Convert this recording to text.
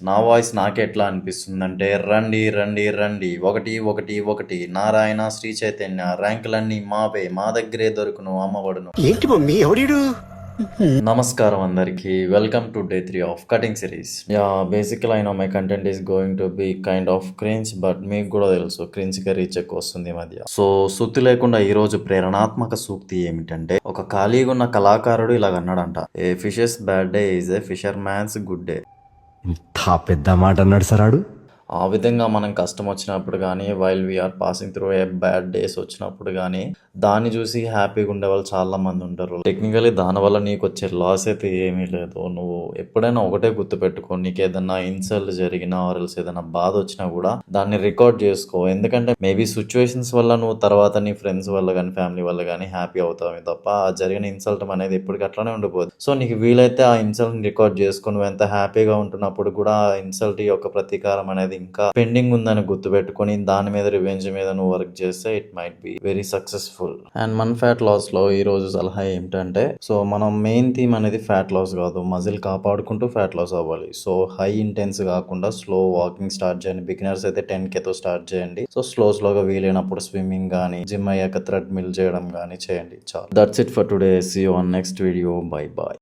నా వాయిస్ నాకెట్లా అనిపిస్తుందంటే రండి రండి రండి 111 నారాయణ శ్రీ చైతన్య ర్యాంకులన్నీ మావే మా దగ్గరే దొరుకును అమ్మబడును. ఏంటి మమ్మీ ఎవడీడు? నమస్కారం అందరికి, welcome to day 3 of cutting series. Basically I know my content is going to be kind of cringe, but మీకు కూడా తెలుసు క్రింజ్ గా రీచ్ ఎక్కువ వస్తుంది ఈ మధ్య. సో సుత్తి లేకుండా ఈ రోజు ప్రేరణాత్మక సూక్తి ఏమిటంటే, ఒక ఖాళీగా ఉన్న కళాకారుడు ఇలాగ అన్నాడంట: a fish's bad day is a fisherman's good day. ఇంత పెద్ద మాట అన్నాడు సరాడు. ఆ విధంగా మనం కష్టం వచ్చినప్పుడు కానీ, while we're passing through a bad days వచ్చినప్పుడు కానీ, దాన్ని చూసి హ్యాపీగా ఉండే వాళ్ళు చాలా మంది ఉంటారు. టెక్నికలీ దానివల్ల నీకు వచ్చే లాస్ అయితే ఏమీ లేదు. నువ్వు ఎప్పుడైనా ఒకటే గుర్తుపెట్టుకో, నీకు ఏదైనా ఇన్సల్ట్ జరిగినా ఆర్ఎల్స్ ఏదైనా బాధ వచ్చినా కూడా దాన్ని రికార్డ్ చేసుకో. ఎందుకంటే మేబీ సిచ్యువేషన్స్ వల్ల నువ్వు తర్వాత నీ ఫ్రెండ్స్ వల్ల కానీ ఫ్యామిలీ వల్ల కానీ హ్యాపీ అవుతావు తప్ప ఆ జరిగిన ఇన్సల్ట్ అనేది ఎప్పటికీ అట్లానే ఉండిపోదు. సో నీకు వీలైతే ఆ ఇన్సల్ట్ రికార్డ్ చేసుకుని నువ్వు ఎంత హ్యాపీగా ఉంటున్నప్పుడు కూడా ఆ ఇన్సల్ట్ యొక్క ప్రతీకారం అనేది ఇంకా పెండింగ్ ఉందని గుర్తుపెట్టుకుని దాని మీద రివెంజ్ మీద నువ్వు వర్క్ చేస్తే it might be very successful. And మన ఫ్యాట్ లాస్ లో ఈ రోజు సలహా ఏమిటంటే, సో మనం మెయిన్ థీమ్ అనేది ఫ్యాట్ లాస్ కాదు, మజిల్ కాపాడుకుంటూ ఫ్యాట్ లాస్ అవ్వాలి. సో హై ఇంటెన్స్ కాకుండా స్లో వాకింగ్ స్టార్ట్ చేయండి. బిగినర్స్ అయితే 10K తో స్టార్ట్ చేయండి. సో స్లోగా వీలైనప్పుడు స్విమ్మింగ్ కానీ, జిమ్ అయ్యాక థ్రెడ్ మిల్ చేయడం కానీ చేయండి. చాలు. That's it for today. See you on next video. Bye bye.